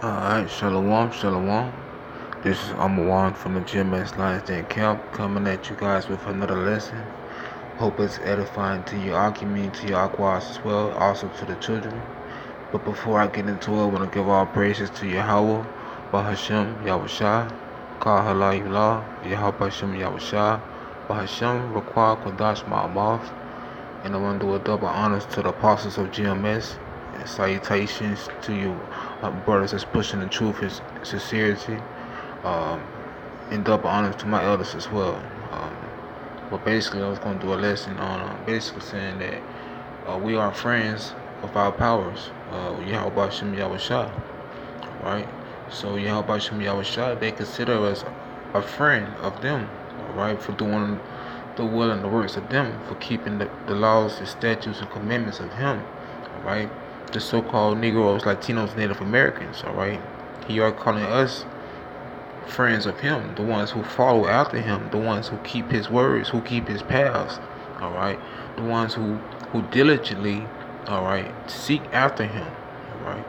Alright, Shalom, Shalom. This is Amawan from the GMS Lions Den Camp coming at you guys with another lesson. Hope it's edifying to your argument, to your Aquas as well, also to the children. But before I get into it, I want to give all praises to Yahawah, Bahashem, Yahawashi, Ka Halayullah, Yahabashem, Yahawashi, Bahashem, Raquah, Kodash, Ma'amaf. And I want to do a double honors to the apostles of GMS. And salutations to you, brothers that's pushing the truth, his sincerity. Um, and double honors to my elders as well. Um, but basically, I was going to do a lesson on basically saying that we are friends of our powers. Yahawashi, Yahawashi, right? So Yahawashi, Yahawashi, they consider us a friend of them, right, for doing the will and the works of them, for keeping the laws, the statutes, and commandments of Him, right? The so-called Negroes, Latinos, Native Americans, all right? He are calling us friends of Him, the ones who follow after Him, the ones who keep His words, who keep His paths, all right? The ones who diligently, all right, seek after Him, all right?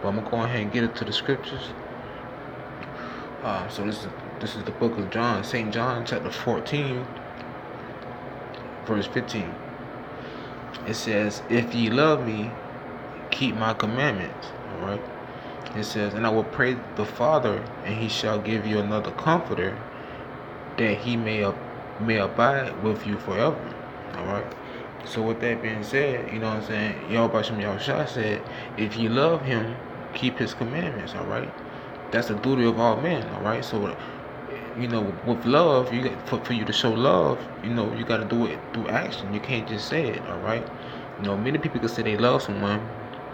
But I'm gonna go ahead and get into the scriptures. So this is the book of John, St. John, chapter 14, verse 15. It says, "If ye love me, keep my commandments." All right. It says, "And I will pray the Father, and He shall give you another Comforter, that He may abide with you forever." All right. So with that being said, you know what I'm saying? Yahawashi said, "If you love Him, keep His commandments." All right. That's the duty of all men. All right. So, you know, with love, you got, for you to show love, you know, you got to do it through action. You can't just say it. All right. You know, many people can say they love someone,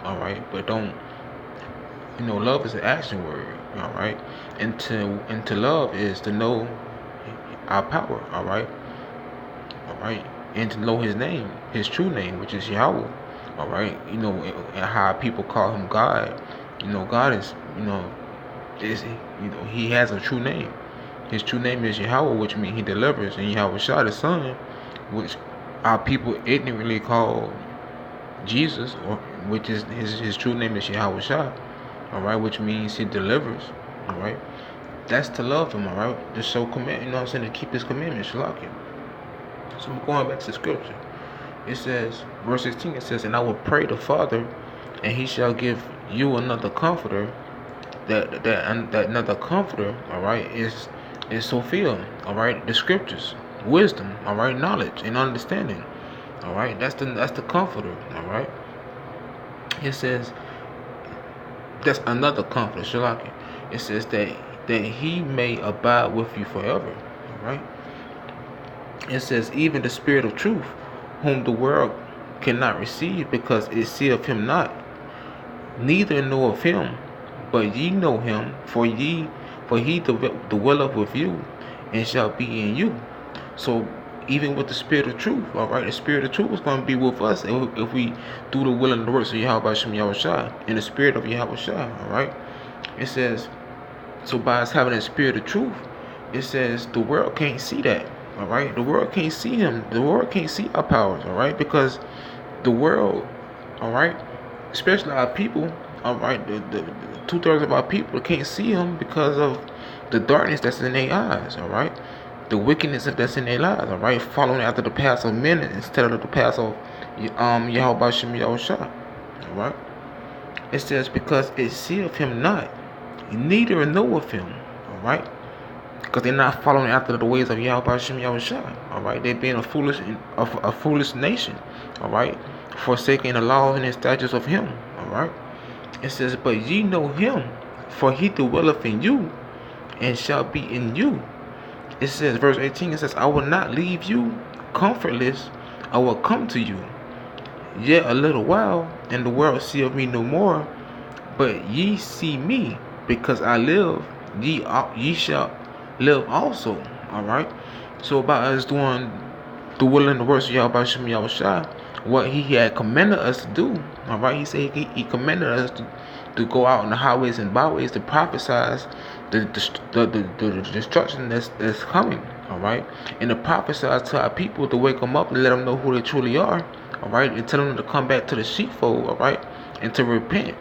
all right, but don't. You know, love is an action word, all right. And to love is to know our power, all right, and to know His name, His true name, which is Yahawah, all right. You know, and how people call Him God. You know, God is, He has a true name. His true name is Yahawah, which means He delivers, and Yahawashi, the Son, which our people ignorantly call Jesus, or which is his true name is Yahawashi, all right, which means He delivers, all right. That's to love Him, all right, to show command, you know what I'm saying, to keep His commandments, Shalaki. So I'm going back to the scripture. It says, verse 16, it says, "And I will pray the Father, and He shall give you another Comforter." That another Comforter, all right, is Sophia, all right, the scriptures, wisdom, all right, knowledge and understanding, all right. That's the Comforter, all right. It says that's another Comforter, Shalaki. It says that He may abide with you forever, all right. It says, "Even the Spirit of truth, whom the world cannot receive, because it seeth Him not, neither know of Him, but ye know Him, for He dwelleth with you, and shall be in you." So even with the Spirit of truth, all right, the Spirit of truth is going to be with us if we do the will and the works of Yahawashi, and the Spirit of Yahawashi, all right. It says, so by us having the Spirit of truth, it says the world can't see that, all right. The world can't see Him. The world can't see our powers, all right, because the world, all right, especially our people, all right, the 2/3 of our people can't see Him because of the darkness that's in their eyes, all right, the wickedness that's in their lives, all right, following after the paths of men instead of the paths of Yahawashi, all right. It says, because it seeth Him not, neither know of Him, all right, because they're not following after the ways of Yahawashi, all right. They're being a foolish nation, all right, forsaking the laws and the statutes of Him, all right. It says, "But ye know Him, for He dwelleth in you, and shall be in you." It says, verse 18, it says, "I will not leave you comfortless, I will come to you. Yet a little while, and the world seeth me no more, but ye see me, because I live, ye shall live also." All right. So about us doing the will and the works of Yahawashi, what He had commanded us to do. All right. He said He commanded us to go out on the highways and byways to prophesy the destruction that's coming. All right. And to prophesy to our people, to wake them up and let them know who they truly are. All right. And tell them to come back to the sheepfold. All right. And to repent.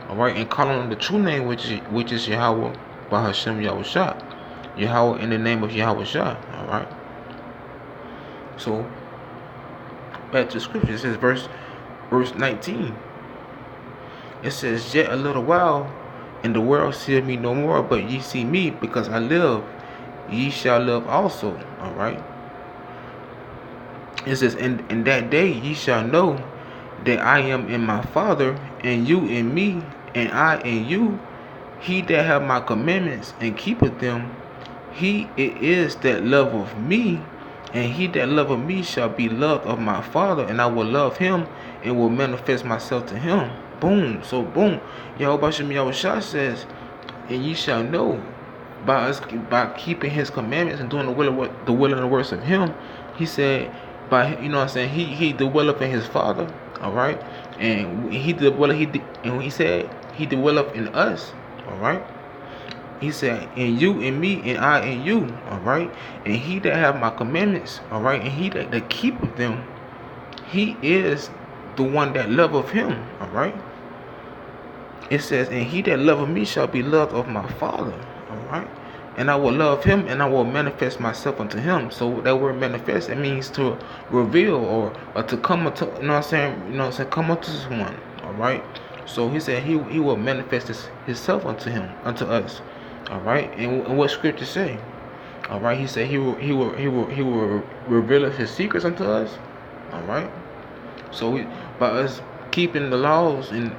all right, and calling on the true name, which is Yahawah by Hashem Yahawashi, Yahawah in the name of Yahawashi, all right. So back to the scripture, it says verse 19. It says, yet a little while, and the world seeth me no more, but ye see me, because I live, ye shall live also. All right. It says, in that day ye shall know that I am in my Father, and you in me, and I in you. He that have my commandments and keepeth them, he it is that loveth me, and he that loveth me shall be loved of my Father, and I will love him, and will manifest myself to him. Boom. So boom. Yahawashi says, and ye shall know by keeping his commandments and doing the will and the works of him. He said, by, you know what I'm saying, he dwelleth in his Father, all right, and and he said he dwelleth in us, all right. He said, and you in me, and I in you, all right. And he that have my commandments, all right, and he that keepeth them, he is the one that loveth him, all right. It says, and he that loveth me shall be loved of my Father, all right. And I will love him, and I will manifest myself unto him. So that word manifest, it means to reveal or to come unto, you know what I'm saying, come unto someone, all right. So he said he will manifest himself unto him, unto us, all right. And what scripture say? All right, he said he will reveal his secrets unto us, all right. So by us keeping the laws, and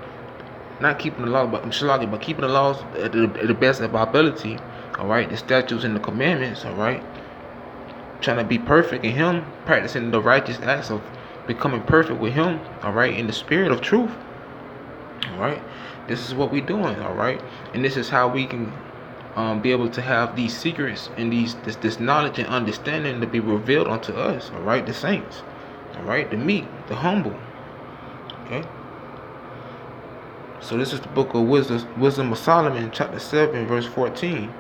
not keeping the laws, but keeping the laws at the best of our ability, all right, the statutes and the commandments, all right, trying to be perfect in him, practicing the righteous acts of becoming perfect with him, all right, in the spirit of truth, all right. This is what we're doing, all right, and this is how we can be able to have these secrets and this knowledge and understanding to be revealed unto us, all right, the saints, all right, the meek, the humble, okay. So this is the book of Wisdom of Solomon, chapter 7, verse 14.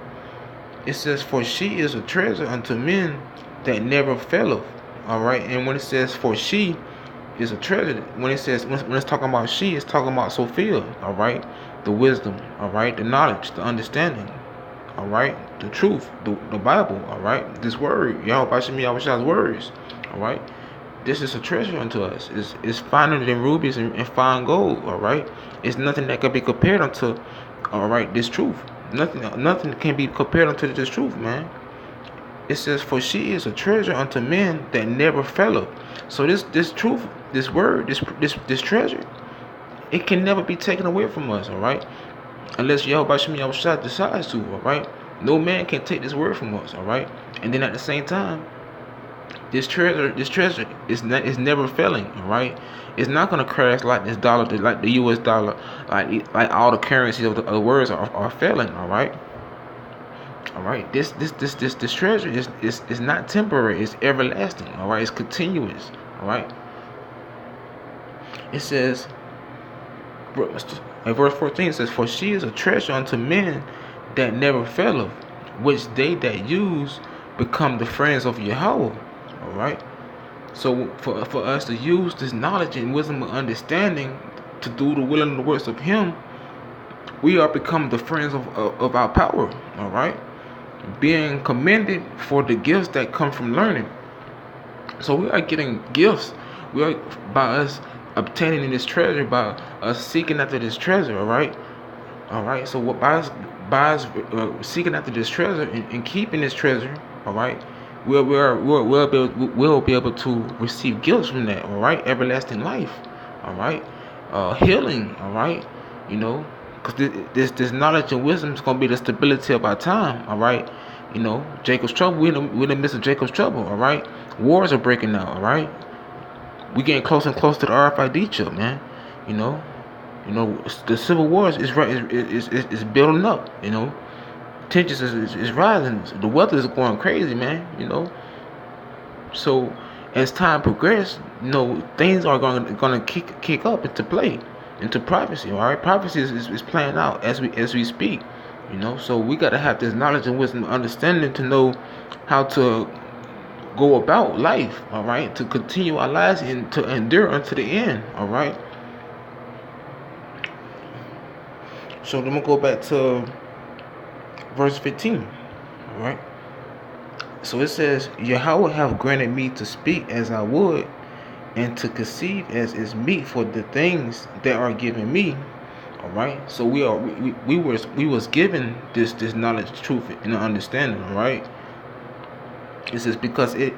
It says, for she is a treasure unto men that never faileth. All right. And when it says for she is a treasure, when it's talking about she, it's talking about Sophia. All right. The wisdom. All right. The knowledge, the understanding. All right. The truth, the Bible. All right. This word, Yahawah's words. All right. This is a treasure unto us. It's finer than rubies and fine gold. All right. It's nothing that can be compared unto, all right, this truth. Nothing can be compared unto this truth, man. It says, for she is a treasure unto men that never faileth. So this truth, this word, this treasure, it can never be taken away from us, all right, unless Yahawashi decides to, all right. No man can take this word from us, all right. And then at the same time, this treasure is never failing, all right. It's not gonna crash like this dollar, like the U.S. dollar, like all the currencies of the words are failing, all right. All right. This treasure is not temporary. It's everlasting, all right. It's continuous, all right. It says, verse 14 says, for she is a treasure unto men that never faileth, which they that use become the friends of Yahawah. All right. So for us to use this knowledge and wisdom and understanding to do the will and the works of him, we are becoming the friends of our power. All right. Being commended for the gifts that come from learning. So we are getting gifts. We are, by us obtaining this treasure, by us seeking after this treasure. All right. All right. So what by us seeking after this treasure and keeping this treasure. All right. We'll be able to receive gifts from that, all right, everlasting life, all right, healing, all right, because this knowledge and wisdom is gonna be the stability of our time, all right, Jacob's trouble, we're in the midst of Jacob's trouble, all right, wars are breaking out, all right, we getting closer and closer to the RFID chip, man, the civil wars is building up, tensions is rising. The weather is going crazy, man. So as time progresses, things are gonna kick up into play, into prophecy. All right, prophecy is playing out as we speak. So we gotta have this knowledge and wisdom, understanding to know how to go about life. All right, to continue our lives and to endure unto the end. All right. So then we'll go back to verse 15. Alright. So it says, Yahawah have granted me to speak as I would, and to conceive as is meet for the things that are given me. All right. So we was given this knowledge, truth, and understanding. All right. It says because it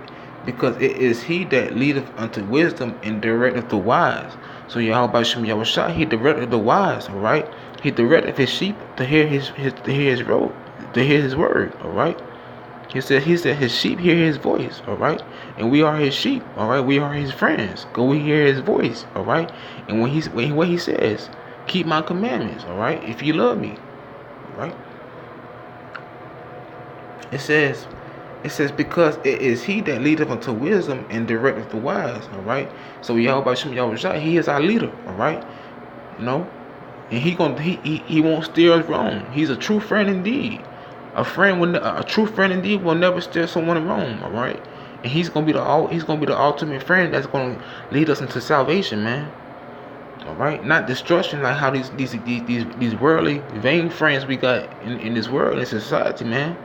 is he that leadeth unto wisdom and directeth the wise. So Yahawashi, he directed the wise. All right. He directed his sheep to hear his road, to hear his word. All right. He said his sheep hear his voice, all right? And we are his sheep, all right? We are his friends. Go we hear his voice, all right? And what he says, keep my commandments, all right? If you love me, all right? It says because it is he that leadeth unto wisdom and directeth the wise, all right? So Yahawashi, he is our leader, all right? You know, and he won't steer us wrong. He's a true friend indeed. A true friend indeed will never steer someone wrong. All right, and he's gonna be the ultimate friend that's gonna lead us into salvation, man. All right, not destruction like how these worldly vain friends we got in this world, in society, man.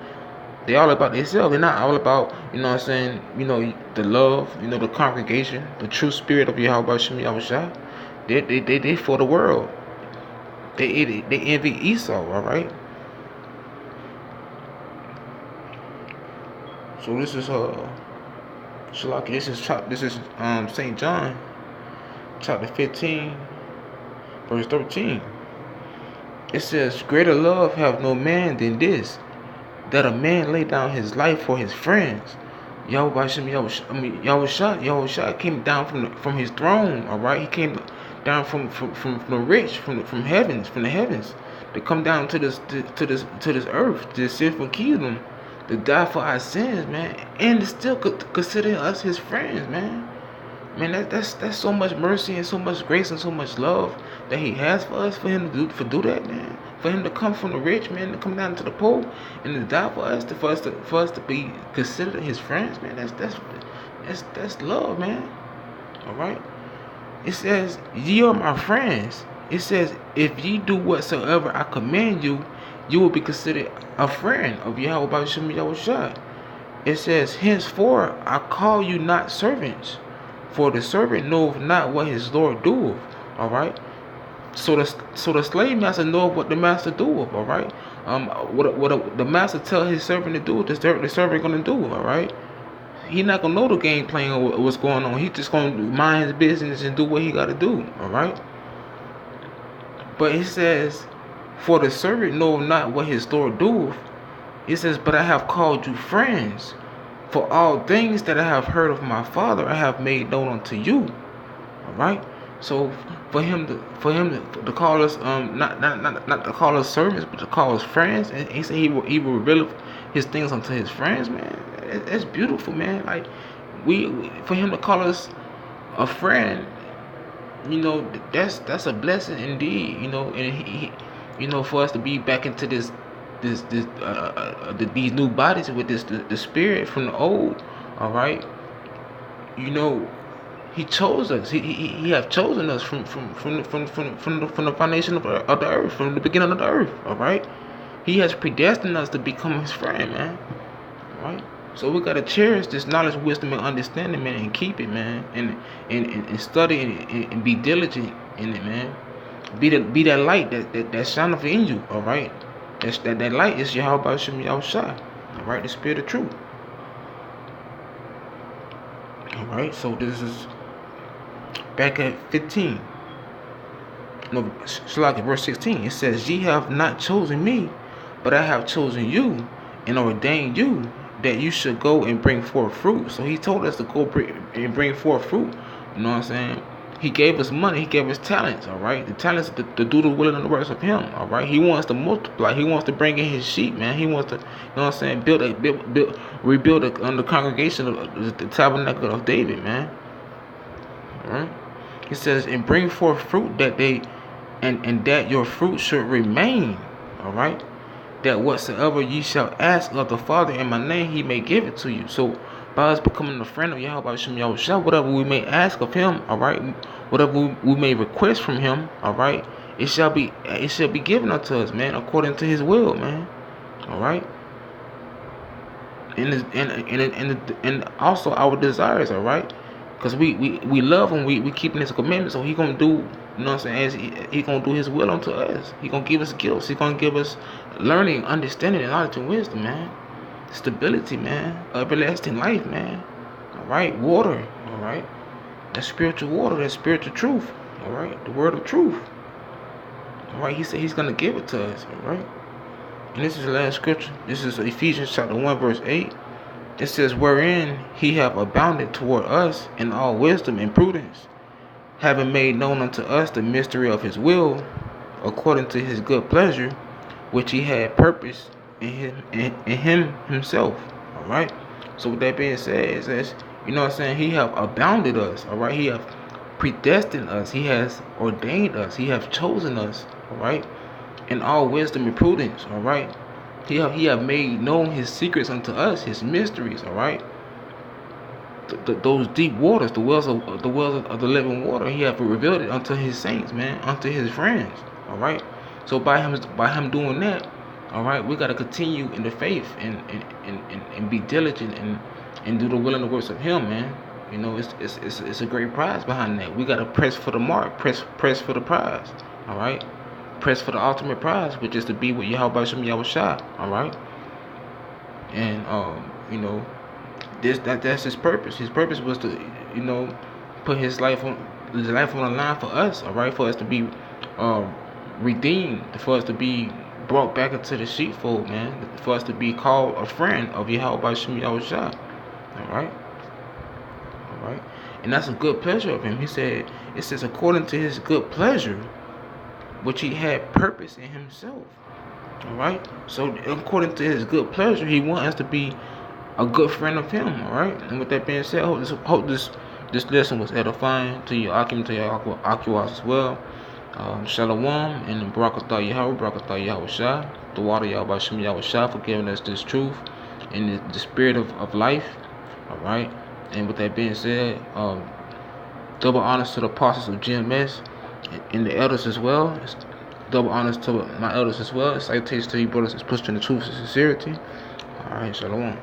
They all about themselves. They're not all about, you know what I'm saying, you know, the love, you know, the congregation, the true spirit of Yahawashi. They for the world. They envy Esau. All right. So this is Shalaki. This is St. John, chapter 15, verse 13. It says, "Greater love have no man than this, that a man lay down his life for his friends." Yahawashi came down from his throne. All right, he came down from the rich, from the heavens, to come down to this earth, to this sinful kingdom, to die for our sins, man, and to still consider us his friends, man. Man, that's so much mercy and so much grace and so much love that he has for us, for him to do that, man. For him to come from the rich, man, to come down to the poor and to die for us, for us to be considered his friends, man. That's love, man. All right. It says, "Ye are my friends." It says, "If ye do whatsoever I command you, you will be considered a friend of Yahawashi." It says, "Henceforth I call you not servants, for the servant knoweth not what his Lord doeth." All right. So the slave master knoweth what the master doeth. All right. What the master tell his servant to do, the servant gonna do. All right. He not gonna know the game plan or what's going on. He just gonna mind his business and do what he gotta do. All right. But it says, "For the servant know not what his Lord doeth." It says, "But I have called you friends, for all things that I have heard of my Father I have made known unto you." All right. So for him to call us not to call us servants, but to call us friends, and he said he will reveal his things unto his friends, man. That's beautiful, man. Like for him to call us a friend, you know, that's a blessing indeed, you know. And he you know, for us to be back into these new bodies with the spirit from the old. All right, you know, he chose us. He have chosen us from the foundation of the earth, from the beginning of the earth. All right, he has predestined us to become his friend, man. All right. So we gotta cherish this knowledge, wisdom, and understanding, man, and keep it, man, and study and be diligent in it, man. Be that light that shineth in you. All right, that light is Yahawashi. All right, the spirit of truth. All right, so this is back at 15. No, Shalaki, verse 16. It says, "Ye have not chosen me, but I have chosen you, and ordained you, that you should go and bring forth fruit." So he told us to go bring forth fruit. You know what I'm saying? He gave us money. He gave us talents. All right, the talents to do the will and the works of him. All right, he wants to multiply. He wants to bring in his sheep, man. He wants to, you know what I'm saying, rebuild the congregation of the tabernacle of David, man. All right. He says, "And bring forth fruit that they, and that your fruit should remain." All right. "That whatsoever ye shall ask of the Father in my name, he may give it to you." So by us becoming a friend of Yahawashi, whatever we may ask of him, all right, whatever we may request from him, all right, it shall be given unto us, man, according to his will, man. All right. And also our desires, all right? Because we love him, we keeping his commandments, so he gonna do, you know what I'm saying, as he gonna do his will unto us. He gonna give us gifts, he gonna give us learning, understanding, and knowledge and wisdom, man. Stability, man. Everlasting life, man. All right, water, all right. That spiritual water, that spiritual truth, all right. The word of truth, all right. He said he's gonna give it to us, all right. And this is the last scripture. This is Ephesians chapter 1 verse 8. It says, wherein he have abounded toward us in all wisdom and prudence, having made known unto us the mystery of his will, according to his good pleasure, which he had purposed in him himself. All right. So with that being said, it says, you know what I'm saying, he have abounded us. All right. He have predestined us. He has ordained us. He have chosen us. All right. In all wisdom and prudence. All right. He have made known his secrets unto us, his mysteries. All right. Those deep waters, the wells of the living water, he have revealed it unto his saints, man, unto his friends. All right. So by him doing that, all right, we gotta continue in the faith and be diligent and do the will and the works of him, man. You know, it's a great prize behind that. We gotta press for the mark, press for the prize. All right. Press for the ultimate prize, which is to be with Yahawashi, all right. And you know, that's his purpose. His purpose was to, you know, put his life on the line for us, all right, for us to be redeemed, for us to be brought back into the sheepfold, man, for us to be called a friend of Yahawashi, all right, all right. And that's a good pleasure of him. He said, it says, according to his good pleasure, which he had purpose in himself. All right. So according to his good pleasure, he wants us to be a good friend of him. All right. And with that being said, I hope this lesson was edifying to you, Akim, to your Yahawashi as well. Shalom and Barakatah Yahawah, Barakatah Yahawashi, the water Yahawashi for giving us this truth and the spirit of life. All right. And with that being said, double honors to the apostles of GMS and the elders as well. It's double honors to my elders as well. Salutations to you brothers that's pushed in the truth and sincerity. All right, shalom.